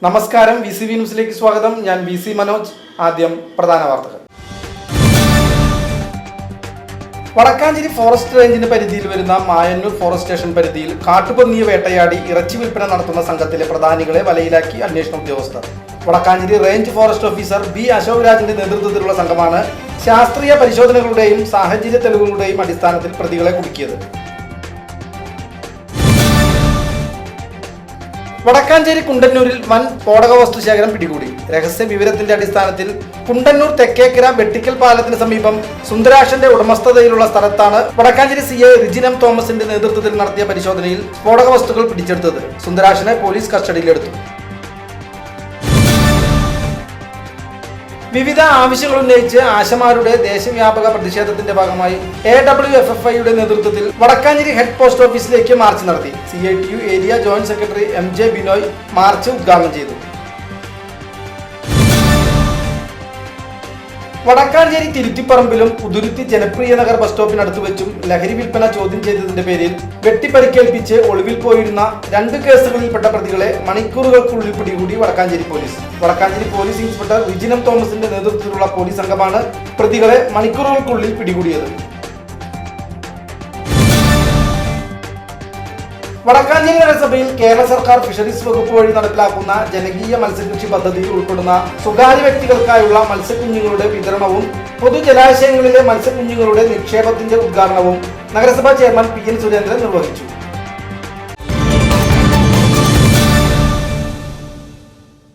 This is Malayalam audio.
നമസ്കാരം, VCV ന്യൂസിലേക്ക് സ്വാഗതം. ഞാൻ VC മനോജ്. ആദ്യം പ്രധാന വാർത്തകൾ. വടക്കാഞ്ചേരി ഫോറസ്റ്റ് റേഞ്ചിന്റെ പരിധിയിൽ വരുന്ന മായന്നൂർ ഫോറസ്റ്റ് സ്റ്റേഷൻ പരിധിയിൽ കാട്ടുപന്നിയെ വേട്ടയാടി ഇറച്ചി വിൽപ്പന നടത്തുന്ന സംഘത്തിലെ പ്രധാനികളെ വലയിലാക്കി അന്വേഷണ ഉദ്യോഗസ്ഥർ. Vadakkanchery range forest officer B. Ashok രാജിന്റെ നേതൃത്വത്തിലുള്ള സംഘമാണ് ശാസ്ത്രീയ പരിശോധനകളുടെയും സാഹചര്യ തെളിവുകളുടെയും അടിസ്ഥാനത്തിൽ പ്രതികളെ കുടുക്കിയത്. വടക്കാഞ്ചേരി കുണ്ടന്നൂരിൽ വൻ സ്ഫോടക വസ്തു ശേഖരം പിടികൂടി. രഹസ്യ വിവരത്തിന്റെ അടിസ്ഥാനത്തിൽ കുണ്ടന്നൂർ തെക്കേക്കര വെട്ടിക്കൽ പാലത്തിന് സമീപം സുന്ദരാഷന്റെ ഉടമസ്ഥതയിലുള്ള സ്ഥലത്താണ് വടക്കാഞ്ചേരി CA റിജിൻ M. തോമസിന്റെ നേതൃത്വത്തിൽ നടത്തിയ പരിശോധനയിൽ സ്ഫോടക വസ്തുക്കൾ പിടിച്ചെടുത്തത്. സുന്ദരാഷനെ പോലീസ് കസ്റ്റഡിയിലെടുത്തു. വിവിധ ആവശ്യങ്ങൾ ഉന്നയിച്ച് ആശമാരുടെ ദേശവ്യാപക പ്രതിഷേധത്തിന്റെ ഭാഗമായി AWFFI നേതൃത്വത്തിൽ വടക്കാഞ്ചേരി ഹെഡ് പോസ്റ്റ് ഓഫീസിലേക്ക് മാർച്ച് നടത്തി. CITU area joint secretary MJ Binoy March ഉദ്ഘാടനം ചെയ്തു. വടക്കാഞ്ചേരി തിരുത്തിപ്പറമ്പിലും പുതുരുത്തി ജനപ്രിയ നഗർ ബസ് സ്റ്റോപ്പിനടുത്ത് വെച്ചും ലഹരി വിൽപ്പന ചോദ്യം ചെയ്തതിന്റെ പേരിൽ വെട്ടിപ്പരിക്കേൽപ്പിച്ച് ഒളിവിൽ പോയിരുന്ന 2 കേസുകളിൽപ്പെട്ട പ്രതികളെ മണിക്കൂറുകൾക്കുള്ളിൽ പിടികൂടി Vadakkanchery police. Vadakkanchery police inspector Rijin M. തോമസിന്റെ നേതൃത്വത്തിലുള്ള പോലീസ് സംഘമാണ് പ്രതികളെ മണിക്കൂറുകൾക്കുള്ളിൽ പിടികൂടിയത്. വടക്കാഞ്ചേരി നഗരസഭയിൽ കേരള സർക്കാർ ഫിഷറീസ് വകുപ്പ് വഴി നടപ്പിലാക്കുന്ന ജനകീയ മത്സ്യകൃഷി പദ്ധതിയിൽ ഉൾപ്പെടുന്ന സ്വകാര്യ വ്യക്തികൾക്കായുള്ള മത്സ്യക്കുഞ്ഞുങ്ങളുടെ വിതരണവും പൊതുജലാശയങ്ങളിലെ മത്സ്യക്കുഞ്ഞുങ്ങളുടെ നിക്ഷേപത്തിന്റെ ഉദ്ഘാടനവും നഗരസഭാ ചെയർമാൻ PN സുരേന്ദ്രൻ നിർവഹിച്ചു.